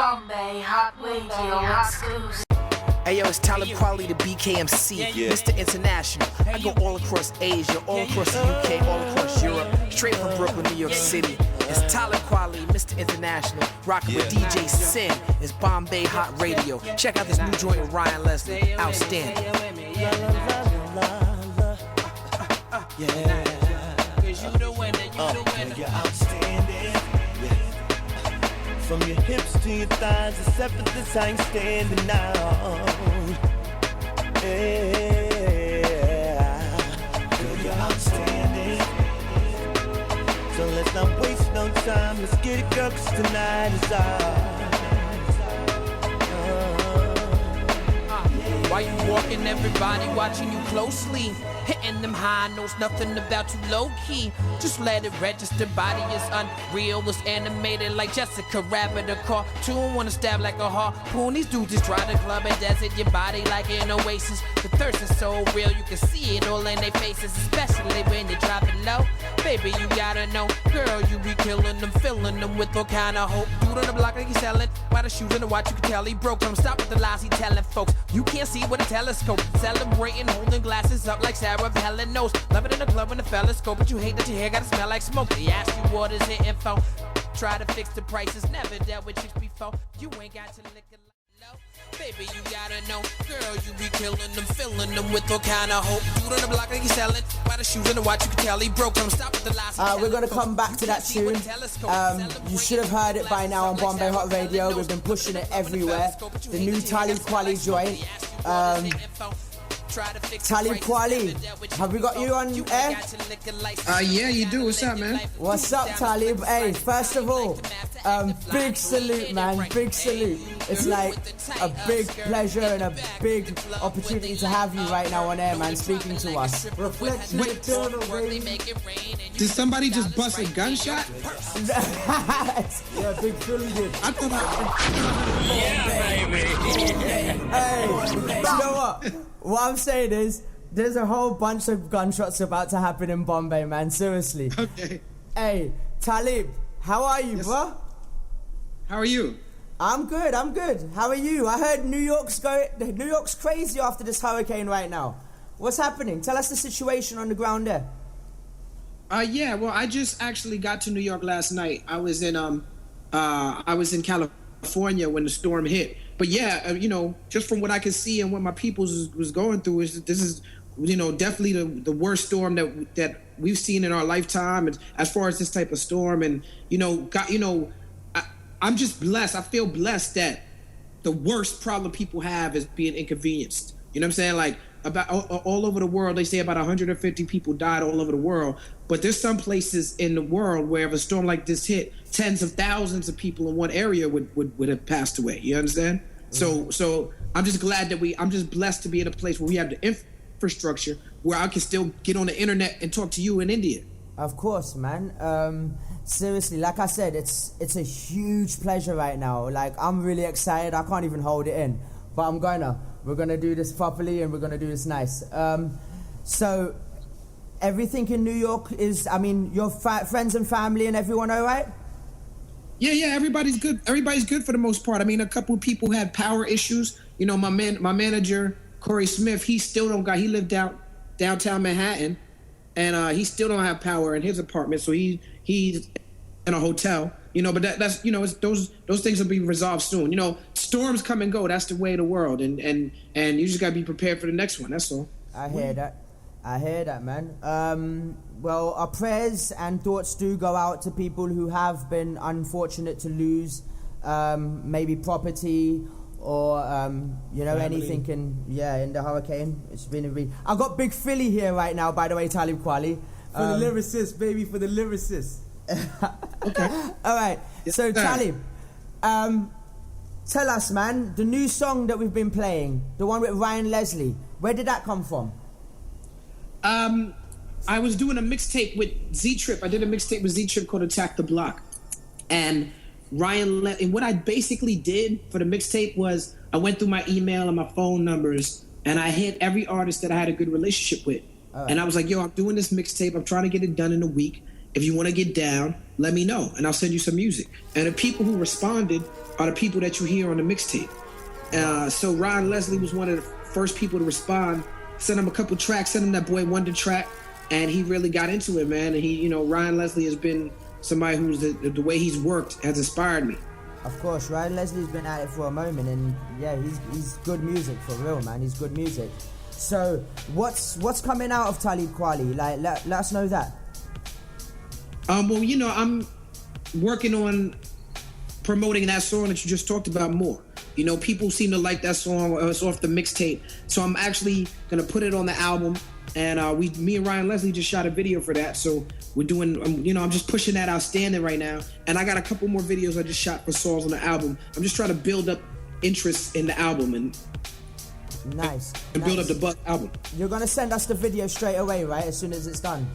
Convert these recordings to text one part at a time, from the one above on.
Bombay Hott Radio exclusive. Hey yo, it's Talib Kweli, the BKMC, Mr. International. I go all across Asia, all across the UK, all across Europe, straight from Brooklyn, New York City. It's Talib Kweli, Mr. International, rocking with DJ Sin. It's Bombay Hott Radio. Check out this new joint with Ryan Leslie, outstanding. You're outstanding. From your hips to your thighs, except for this I ain't standing now. Yeah, girl, you're outstanding. So let's not waste no time. Let's get it, girl, 'cause tonight is ours. Why you walking, everybody watching you closely. Hitting them high notes, nothing about you low-key. Just let it register, body is unreal. It's animated like Jessica Rabbit, a cartoon. Wanna stab like a harpoon. These dudes just try to club and desert your body like an oasis. The thirst is so real, you can see it all in their faces. Especially when they drop it low. Baby, you gotta know, girl, you be killing them, filling them with all kind of hope. Dude on the block like he's selling. By the shoes and the watch, you can tell he broke them. Stop with the lies he telling folks. You can't see with a telescope. Celebrating, holding glasses up like Sarah Helen knows. Love it in the club when the fellas scope, but you hate that your hair gotta smell like smoke. They ask you what is your info. Try to fix the prices, never dealt with chicks before. You ain't got to lick it low. Baby, you gotta know, girl, you be killing them, filling them with all kind of hope. Dude on the block like he's selling. By the shoes and the watch, you can tell he broke them. Stop with the lies. We're gonna come back to that tune. You should have heard it by now on Bombay Hott Radio. We've been pushing it everywhere. The new Talib Kweli joint. Talib Kweli, have we got you on air? Yeah, you do. What's up, man? What's up, Talib? Hey, first of all, big salute, man. Big salute. It's like a big pleasure and a big opportunity to have you right now on air, man, speaking to us. Did somebody just bust a gunshot? Yeah, Big Philly did. I thought Hey, you know what? What I'm saying is, there's a whole bunch of gunshots about to happen in Bombay, man. Seriously. Okay. Hey, Talib, how are you, bro? How are you? I'm good. How are you? I heard New York's crazy after this hurricane right now. What's happening? Tell us the situation on the ground there. Yeah, well, I just actually got to New York last night. I was in California when the storm hit. But yeah, just from what I could see and what my people was going through, this is definitely the worst storm that we've seen in our lifetime, and as far as this type of storm. And I'm just blessed. I feel blessed that the worst problem people have is being inconvenienced. You know what I'm saying? Like, about all over the world, they say about 150 people died all over the world. But there's some places in the world where if a storm like this hit, tens of thousands of people in one area would have passed away. You understand? Mm-hmm. So I'm just glad that I'm just blessed to be in a place where we have the infrastructure where I can still get on the internet and talk to you in India. Of course, man. Seriously, like I said, it's a huge pleasure right now. Like, I'm really excited. I can't even hold it in. But we're gonna do this properly, and we're gonna do this nice. So everything in New York is, your friends and family and everyone all right? Yeah, everybody's good. Everybody's good for the most part. A couple of people had power issues. My manager, Corey Smith, he lived downtown Manhattan, and he still don't have power in his apartment, so he's in a hotel. But that's it's, those things will be resolved soon. Storms come and go. That's the way of the world, and you just gotta be prepared for the next one. That's all. I hear that, man. Well, our prayers and thoughts do go out to people who have been unfortunate to lose maybe property or anything in the hurricane. It's been I got Big Philly here right now, by the way, Talib Kweli. For the lyricist, baby, for the lyricist. Okay. All right. Yes, so, sir. Talib, tell us, man, the new song that we've been playing, the one with Ryan Leslie, where did that come from? I was doing a mixtape with Z-Trip. I did a mixtape with Z-Trip called Attack the Block. And and what I basically did for the mixtape was I went through my email and my phone numbers, and I hit every artist that I had a good relationship with. Right. And I was like, yo, I'm doing this mixtape. I'm trying to get it done in a week. If you want to get down, let me know, and I'll send you some music. And the people who responded, are the people that you hear on the mixtape. So Ryan Leslie was one of the first people to respond. Sent him a couple tracks, sent him that Boy Wonder track, and he really got into it, man. And he, Ryan Leslie has been somebody who's the way he's worked has inspired me. Of course, Ryan Leslie's been at it for a moment, and yeah, he's good music for real, man. He's good music. So what's coming out of Talib Kweli? Like, let us know that. Well, I'm working on promoting that song that you just talked about more. People seem to like that song. It's off the mixtape, so I'm actually gonna put it on the album. And me and Ryan Leslie just shot a video for that. So we're doing, I'm just pushing that outstanding right now. And I got a couple more videos I just shot for songs on the album. I'm just trying to build up interest in the album and nice. Build up the album. You're gonna send us the video straight away, right? As soon as it's done.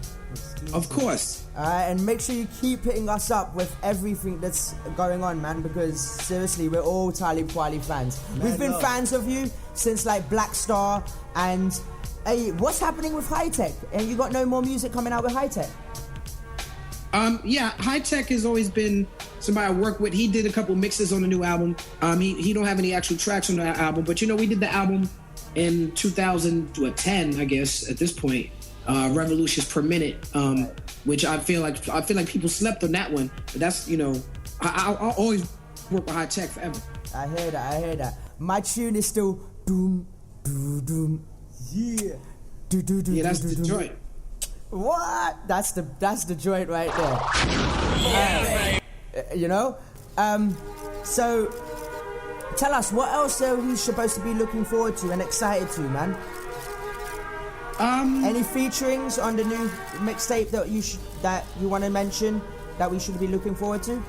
Of course. Alright, and make sure you keep hitting us up with everything that's going on, man, because seriously, we're all Talib Kweli fans. We've been fans of you since like Black Star. And hey, what's happening with High Tech? And you got no more music coming out with High Tech? Yeah, High Tech has always been somebody I work with. He did a couple mixes on the new album. He don't have any actual tracks on that album, but we did the album in 2010, I guess, at this point. Revolutions Per Minute, which I feel like people slept on that one. But that's, I'll always work with High Tech forever. I hear that. My tune is still doom, doom, doom. Yeah. Yeah, that's the joint. What? That's the joint right there. So tell us, what else are we supposed to be looking forward to and excited to, man? Any featurings on the new mixtape that you want to mention that we should be looking forward to?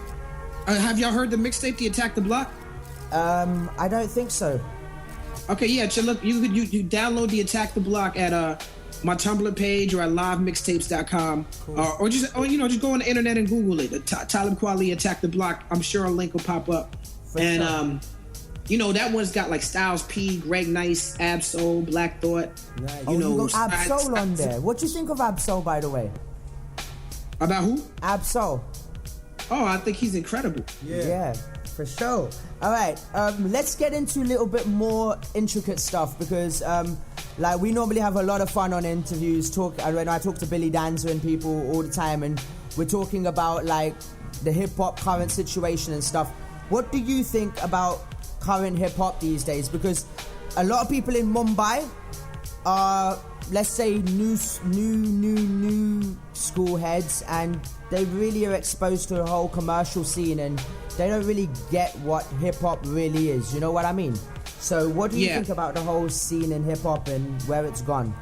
Have y'all heard the mixtape, The Attack the Block? I don't think so. Okay, yeah, look, you download The Attack the Block at my Tumblr page or at livemixtapes.com. Cool. Or just go on the internet and Google it. Talib Kweli Attack the Block. I'm sure a link will pop up. For sure. That one's got like Styles P, Greg Nice, Ab-Soul, Black Thought. Right. You got Ab-Soul on there. What do you think of Ab-Soul, by the way? About who? Ab-Soul. Oh, I think he's incredible. Yeah, for sure. All right, let's get into a little bit more intricate stuff because, we normally have a lot of fun on interviews. When I talk to Billy Danzer and people all the time, and we're talking about like the hip hop current situation and stuff. What do you think about current hip hop these days? Because a lot of people in Mumbai are, let's say, new school heads, and they really are exposed to the whole commercial scene, and they don't really get what hip hop really is. You know what I mean? So what do you think about the whole scene in hip hop and where it's gone?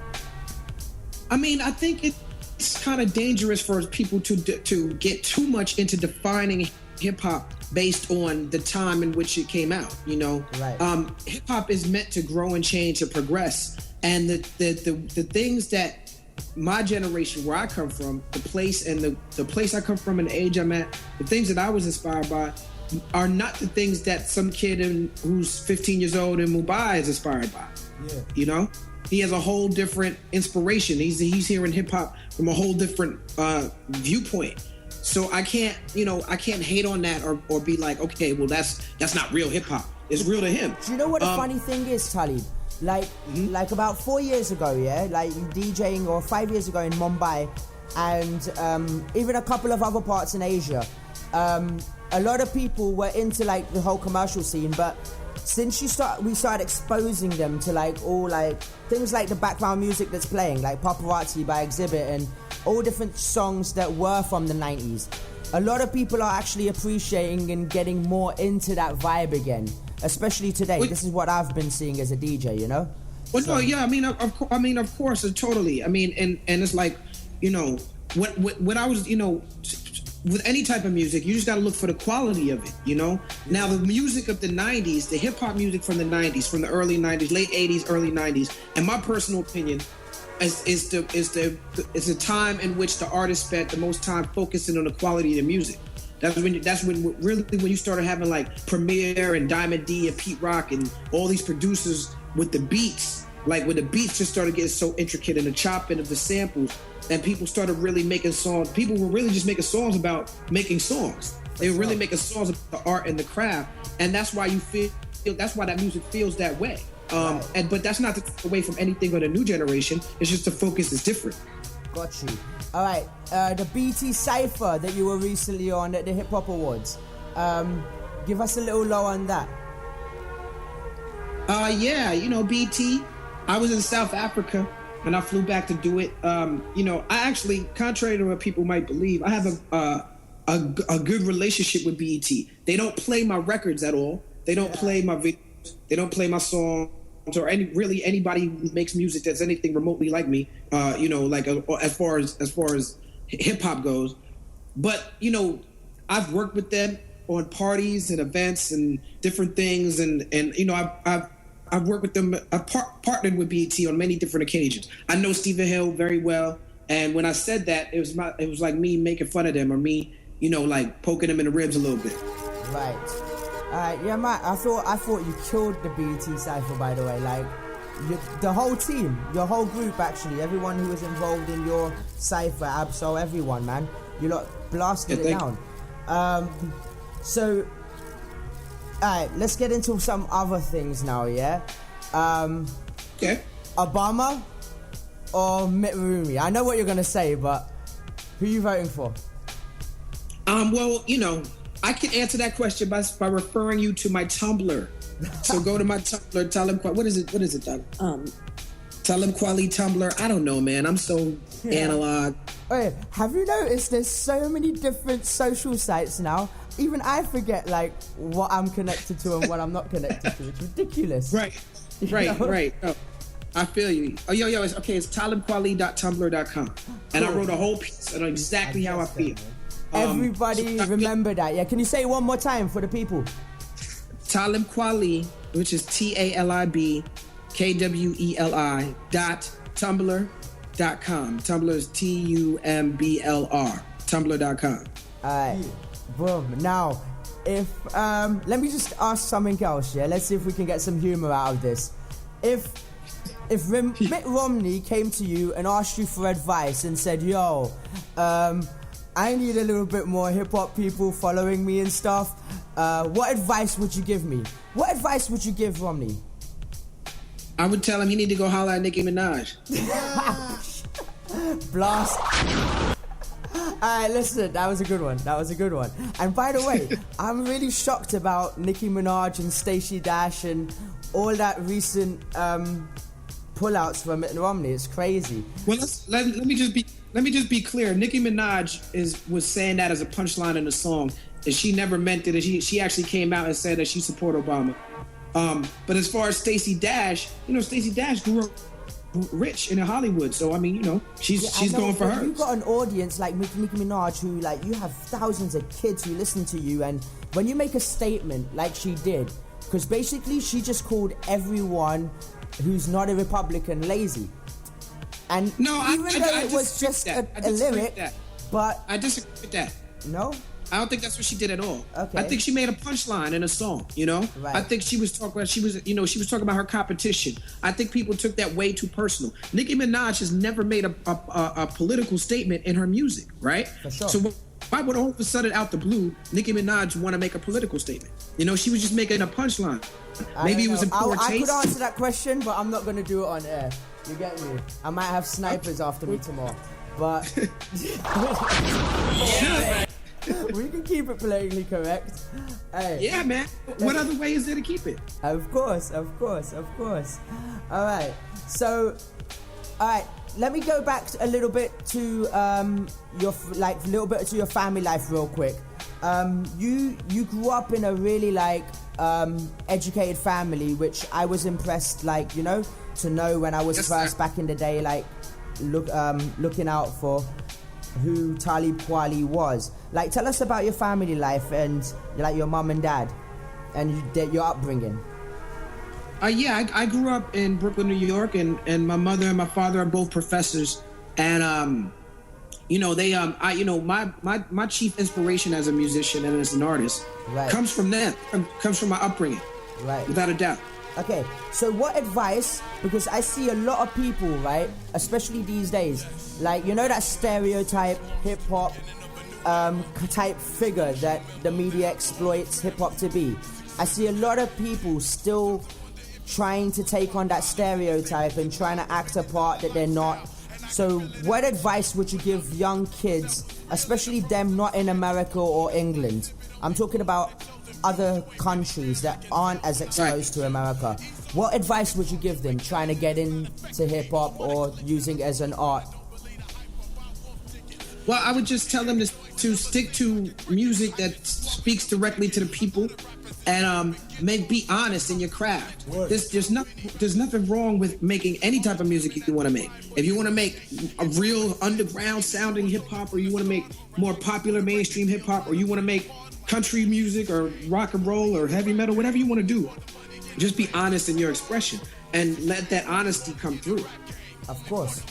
I mean, I think it's kind of dangerous for people to get too much into defining hip hop based on the time in which it came out. Right. Hip hop is meant to grow and change and progress, and the things that my generation, where I come from, the place I come from and the age I'm at, the things that I was inspired by are not the things that some kid who's 15 years old in Mumbai is inspired by. Yeah. He has a whole different inspiration. He's hearing hip hop from a whole different viewpoint. So I can't hate on that or be like, okay, well that's not real hip hop. It's real to him. Do you know what the funny thing is, Talib? Like about 4 years ago, like DJing, or 5 years ago in Mumbai, and even a couple of other parts in Asia, a lot of people were into like the whole commercial scene, but since we started exposing them to like all like things like the background music that's playing, like Paparazzi by Exhibit and all different songs that were from the 90s, a lot of people are actually appreciating and getting more into that vibe again, especially today. This is what I've been seeing as a DJ, Well, no, yeah, of course, totally. I mean, and it's like, when I was, with any type of music, you just got to look for the quality of it, Now, the music of the 90s, the hip-hop music from the 90s, from the early 90s, late 80s, early 90s, in my personal opinion, is the time in which the artist spent the most time focusing on the quality of the music. That's when you started having like Premier and Diamond D and Pete Rock and all these producers with the beats. Like when the beats just started getting so intricate and the chopping of the samples, and people started really making songs. People were really just making songs about making songs. They were really making songs about the art and the craft, and that's why you feel. That's why that music feels that way. But that's not to take away from anything on the new generation. It's just the focus is different. Got you. All right. The BT Cypher that you were recently on at the Hip Hop Awards. Give us a little low on that. Yeah, BT. I was in South Africa and I flew back to do it. I actually, contrary to what people might believe, I have a good relationship with BET. They don't play my records at all. They don't play my videos. They don't play my songs or anybody who makes music that's anything remotely like me. As far as hip hop goes. But I've worked with them on parties and events and different things, and I've worked with them. I've partnered with BET on many different occasions. I know Stephen Hill very well, and when I said that, it was like me making fun of them or me, like poking them in the ribs a little bit. Right. Yeah, Matt. I thought you killed the BET Cypher. By the way, like the whole team, your whole group, actually, everyone who was involved in your cypher, Absol, everyone, man, you lot blasted it down. So, alright, let's get into some other things now, yeah? Okay. Obama or Mitt Romney? I know what you're gonna say, but who are you voting for? Well, I can answer that question by referring you to my Tumblr. So go to my Tumblr, Talib Kweli. What is it, Talib? Talib Kweli Tumblr. I don't know, man. I'm so analog. Wait, have you noticed there's so many different social sites now? Even I forget, like, what I'm connected to and what I'm not connected to. It's ridiculous. Right. Oh, I feel you. Oh, yo, it's talibkweli.tumblr.com. And I wrote a whole piece on exactly how I feel. Everybody remember that, yeah? Can you say it one more time for the people? Talib Kweli, which is TalibKweli .tumblr.com. Tumblr is TUMBLR. Tumblr.com. Alright, boom. Now, if let me just ask something else, yeah? Let's see if we can get some humor out of this. If Mitt Romney came to you and asked you for advice and said, yo, I need a little bit more hip-hop people following me and stuff, what advice would you give me? What advice would you give Romney? I would tell him he need to go holler at Nicki Minaj. Blast. Alright, listen, that was a good one. And by the way, I'm really shocked about Nicki Minaj and Stacey Dash and all that recent pullouts from Mitt Romney. It's crazy. Well, let me just be clear. Nicki Minaj was saying that as a punchline in the song, and she never meant it. And she actually came out and said that she support Obama. But as far as Stacey Dash, Stacey Dash grew up rich in Hollywood, so I mean, she's going for her. You've got an audience like Nicki Minaj who, like, you have thousands of kids who listen to you, and when you make a statement like she did, because basically she just called everyone who's not a Republican lazy. And even though it was just a lyric, but I disagree with that. No? I don't think that's what she did at all. Okay. I think she made a punchline in a song, Right. I think she was talking about her competition. I think people took that way too personal. Nicki Minaj has never made a political statement in her music, right? For sure. So why would all of a sudden out the blue, Nicki Minaj want to make a political statement? She was just making a punchline. Maybe it was in poor taste. I could answer that question, but I'm not going to do it on air. You get me? I might have snipers after me tomorrow. But we can keep it politically correct. Hey. Yeah, man. What other way is there to keep it? Of course. Alright. So, let me go back a little bit to your family life real quick. You grew up in a really educated family, which I was impressed, to know when I was first back in the day, looking out for who Talib Kweli was. Tell us about your family life and your mom and dad and your upbringing. I grew up in Brooklyn, New York, and my mother and my father are both professors, and my chief inspiration as a musician and as an artist comes from them, comes from my upbringing, right? Without a doubt. Okay, so what advice, because I see a lot of people, right, especially these days, that stereotype hip-hop, type figure that the media exploits hip-hop to be. I see a lot of people still trying to take on that stereotype and trying to act a part that they're not. So what advice would you give young kids, especially them not in America or England? I'm talking about other countries that aren't as exposed to America. What advice would you give them trying to get into hip-hop or using it as an art? Well, I would just tell them to stick to music that speaks directly to the people, and be honest in your craft. There's nothing wrong with making any type of music you want to make. If you want to make a real underground sounding hip hop, or you want to make more popular mainstream hip hop, or you want to make country music or rock and roll or heavy metal, whatever you want to do, just be honest in your expression and let that honesty come through. Of course.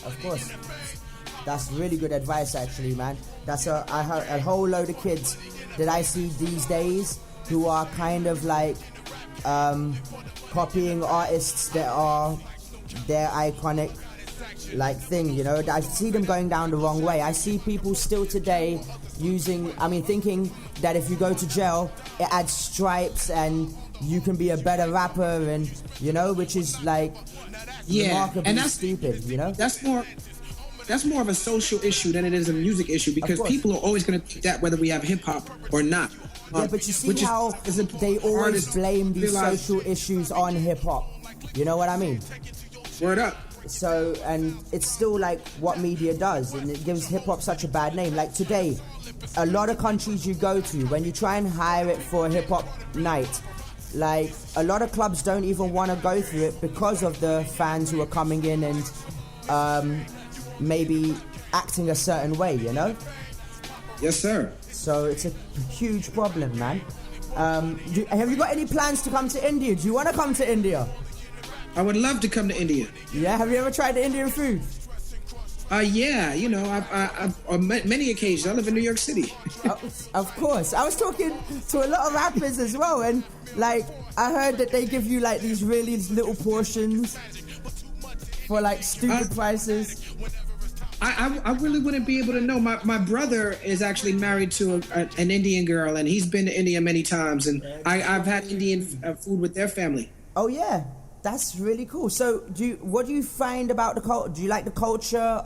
That's really good advice, actually, man. I heard a whole load of kids that I see these days who are kind of like copying artists that are their iconic like thing, you know. I see them going down the wrong way. I see people still today thinking that if you go to jail, it adds stripes and you can be a better rapper, and you know, which is like remarkably and that's stupid, you know. That's more of a social issue than it is a music issue, because people are always going to think that whether we have hip hop or not. Yeah, but you see how they always blame these social issues on hip hop. You know what I mean? Word up. So, and it's still like what media does, and it gives hip hop such a bad name. Like today, a lot of countries you go to, when you try and hire it for a hip hop night, like a lot of clubs don't even want to go through it because of the fans who are coming in and maybe acting a certain way, you know? Yes, sir. So it's a huge problem, man. Have you got any plans to come to India? Do you want to come to India? I would love to come to India. Yeah, have you ever tried the Indian food? Yeah, you know, I've on many occasions. I live in New York City. Of course. I was talking to a lot of rappers as well, and like I heard that they give you like these really little portions for like stupid prices. I really wouldn't be able to know. My brother is actually married to an Indian girl, and he's been to India many times, and I've had Indian food with their family. Oh yeah, that's really cool. So what do you find about the culture? Do you like the culture?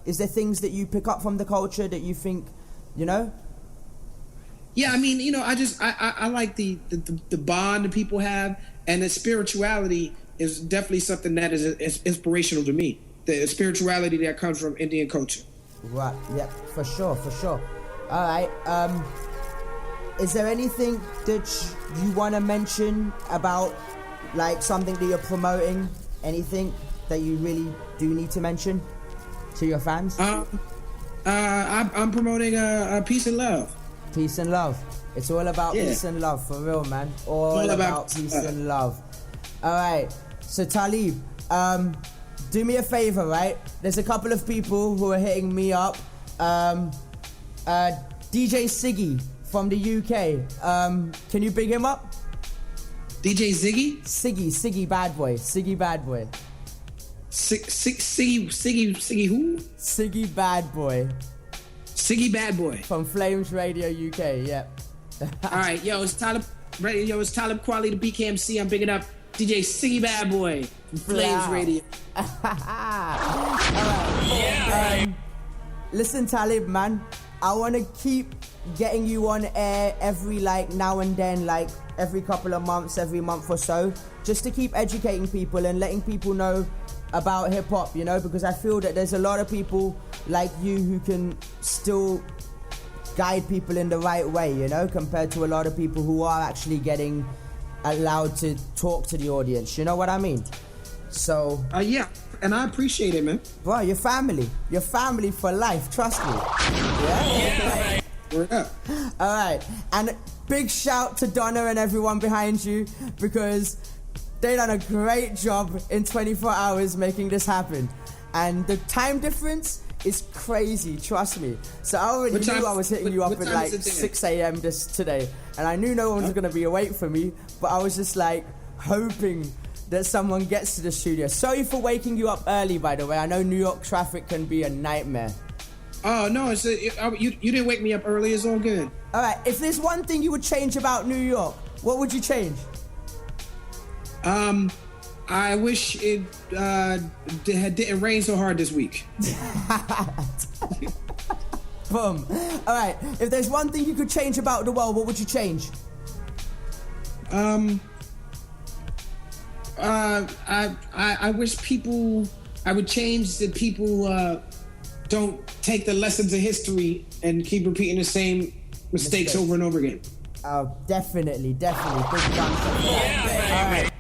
Is there things that you pick up from the culture that you think, you know? Yeah, I mean, you know, I like the bond that people have, and the spirituality is definitely something that is inspirational to me. The spirituality that comes from Indian culture. Right, yeah, for sure. All right, is there anything that you want to mention about, like, something that you're promoting? Anything that you really do need to mention to your fans? I'm promoting peace and love. Peace and love. It's all about peace and love, for real, man. All about peace and love. All right, so Talib, do me a favor, right? There's a couple of people who are hitting me up. DJ Siggy from the UK. Can you big him up? DJ Ziggy? Siggy Bad Boy. Siggy Bad Boy. Siggy who? Siggy Bad Boy. Siggy Bad Boy. From Flames Radio UK, yeah. Alright, it's Talib Kweli, the BKMC. I'm picking up DJ Siggy Bad Boy from Flames Radio. Listen, Talib, man, I want to keep getting you on air every now and then, like every couple of months, every month or so, just to keep educating people and letting people know about hip hop, you know, because I feel that there's a lot of people like you who can still guide people in the right way, you know, compared to a lot of people who are actually getting allowed to talk to the audience, you know what I mean? So yeah, and I appreciate it, man. Bro, you're family for life, trust me. Yeah. Word up. All right, and big shout to Donna and everyone behind you, because they done a great job in 24 hours making this happen, and the time difference is crazy, trust me. So I already knew I was hitting you up at like 6 a.m. today, and I knew no one was gonna be awake for me, but I was just like hoping that someone gets to the studio. Sorry for waking you up early, by the way. I know New York traffic can be a nightmare. Oh no, you didn't wake me up early. It's all good. All right. If there's one thing you would change about New York, what would you change? I wish it didn't rain so hard this week. Boom. All right. If there's one thing you could change about the world, what would you change? I wish people. I would change that people don't take the lessons of history and keep repeating the same mistakes over and over again. Oh, definitely. Big thumbs up for that. All right.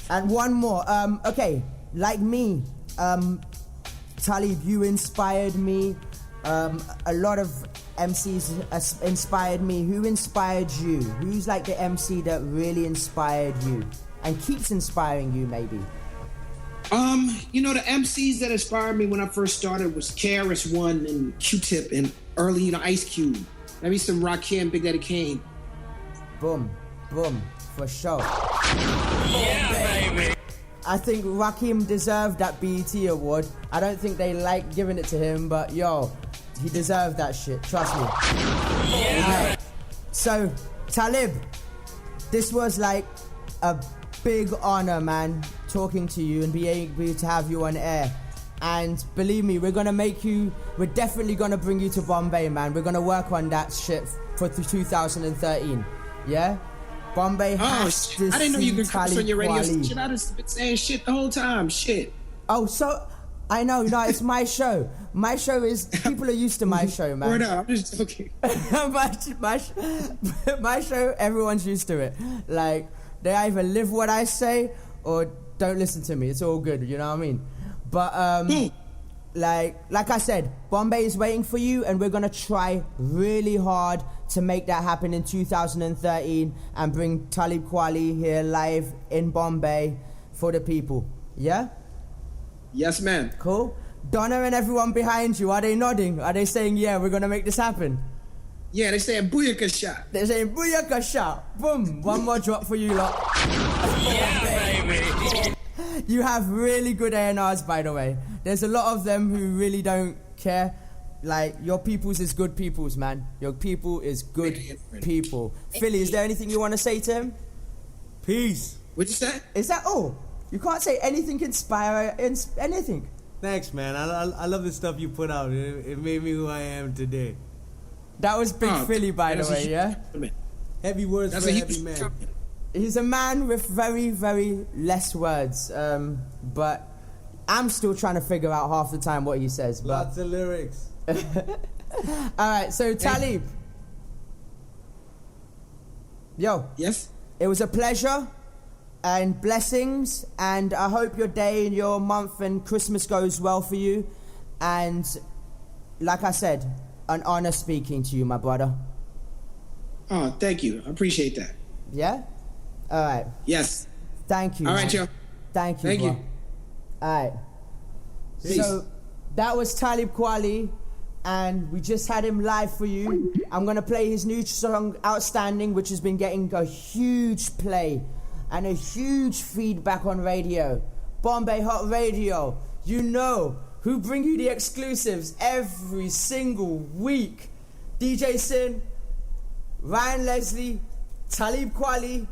And one more. Okay, like me, Talib, you inspired me. A lot of MCs inspired me. Who inspired you? Who's like the MC that really inspired you and keeps inspiring you, maybe? The MCs that inspired me when I first started was KRS-One and Q-Tip and early, Ice Cube. Maybe some Rakim, Big Daddy Kane. Boom, for sure. Yeah, baby. I think Rakim deserved that BET award. I don't think they like giving it to him, but yo, he deserved that shit. Trust me. Yeah. So, Talib, this was like a big honor, man, talking to you and being able to have you on air. And believe me, we're definitely gonna bring you to Bombay, man. We're gonna work on that shit for 2013. Yeah? Bombay has to I didn't know you could Talib curse on your radio Kweli. station. I just been saying shit the whole time. Shit. Oh, so I know, it's my show. My show is, people are used to my show, man. Word up, I'm just joking. my show, everyone's used to it. Like, they either live what I say or don't listen to me. It's all good, you know what I mean? But like I said, Bombay is waiting for you, and we're gonna try really hard to make that happen in 2013 and bring Talib Kweli here live in Bombay for the people. Yeah? Yes, ma'am. Cool. Donna and everyone behind you, are they nodding? Are they saying, yeah, we're gonna make this happen? Yeah, they saying booyaka shot. They're saying booyaka shot. Boom. One more drop for you lot. Yeah, baby. You have really good A&Rs, by the way. There's a lot of them who really don't care. Like, your peoples is good peoples, man. Your people is good people. Philly, is there anything you want to say to him? Peace. What'd you say? Is that all? You can't say anything anything. Thanks, man. I love the stuff you put out. It made me who I am today. That was Big Philly, by the way, yeah? Heavy words for a heavy man. He's a man with very, very less words. But I'm still trying to figure out half the time what he says. But lots of lyrics. Alright, so Talib. Yo. Yes? It was a pleasure and blessings, and I hope your day and your month and Christmas goes well for you. And like I said, an honor speaking to you, my brother. Oh, thank you. I appreciate that. Yeah? Alright. Yes. Thank you. Alright, Joe. Thank you. Thank bro. you. Alright. Peace. So that was Talib Kweli, and we just had him live for you. I'm gonna play his new song Outstanding, which has been getting a huge play and a huge feedback on radio. Bombay Hott Radio, you know who bring you the exclusives every single week. DJ Sin, Ryan Leslie, Talib Kweli,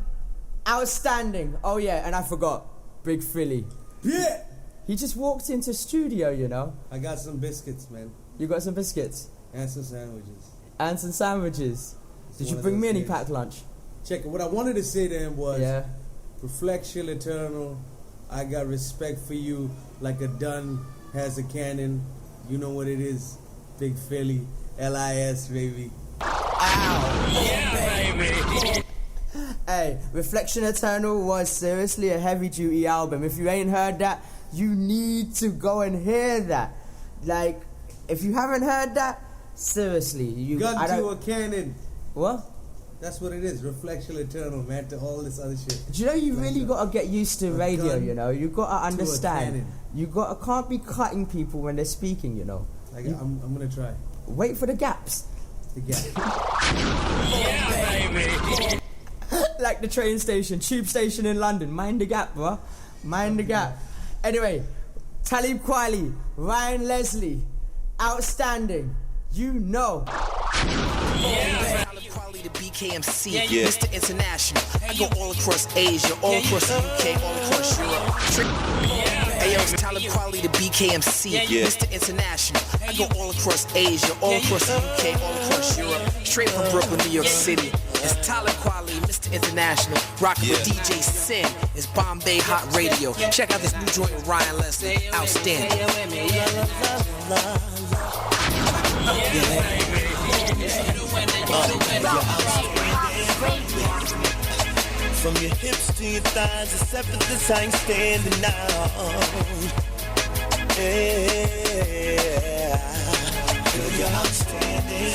Outstanding. Oh yeah, and I forgot, Big Philly. Yeah. He just walked into studio, you know. I got some biscuits, man. You got some biscuits? And some sandwiches. And some sandwiches. Did you one of bring me those any days. packed lunch? Check it. What I wanted to say to him was, Yeah. reflection eternal. I got respect for you like a gun has a cannon. You know what it is. Big Philly. LIS, baby. Yeah, baby. Hey, Reflection Eternal was seriously a heavy-duty album. If you ain't heard that, you need to go and hear that. Like, if you haven't heard that, seriously, you... Gun to a cannon. What? That's what it is. Reflection eternal, man, to all this other shit. Do you know you really got to get used to radio, gun you know? You got to understand. cannon. You can't be cutting people when they're speaking, you know? Like, I'm gonna try. Wait for the gaps. The gap. Yeah, baby. Like the train station, tube station in London. Mind the gap, bro. Mind the gap. Anyway, Talib Kweli, Ryan Leslie, Outstanding. you know. Talib Kweli, the BKMC, Mr. International. I go all across Asia, all across the UK, all across Europe. Hey yo, it's Talib Kweli, the BKMC, Mr. International. I go all across Asia, all across the UK, all across Europe. Straight from Brooklyn, New York City. It's Talib Kweli, Mr. International. Rocking with DJ Sin. It's Bombay Hott Radio. Check out this new joint with Ryan Leslie. Outstanding. From your hips to your thighs, it's effortless, I ain't standing out. Yeah, girl, you're outstanding.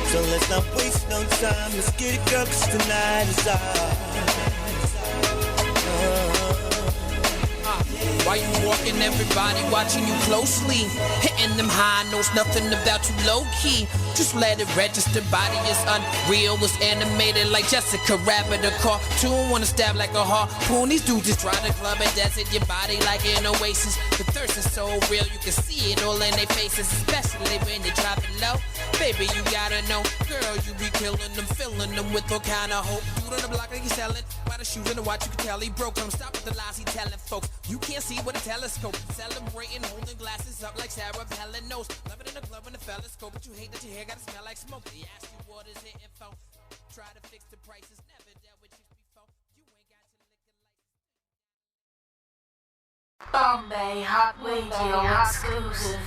So let's not waste no time, let's get it, girl, 'cause tonight is ours. Why you walking, everybody watching you closely? Hitting them high notes, nothing about you low-key. Just let it register, body is unreal. Was animated like Jessica Rabbit, a cartoon. Wanna stab like a harpoon. These dudes just try to club and desert your body like an oasis. The thirst is so real, you can see it all in their faces. Especially when they drop it low. Baby, you gotta know, girl, you be killing them, filling them with all kind of hope. Dude on the block like he's selling. By the shoes and the watch, you can tell he broke. Come stop with the lies he telling folks. You can't see with a telescope. Celebrating, holding glasses up like Sarah Helen knows. Love it in the club and the fellas go, but you hate that your hair gotta smell like smoke. They ask you what is hitting phone. Try to fix the prices, never dealt with chicks before. You ain't got to lick a light. Bombay Hott Radio exclusive.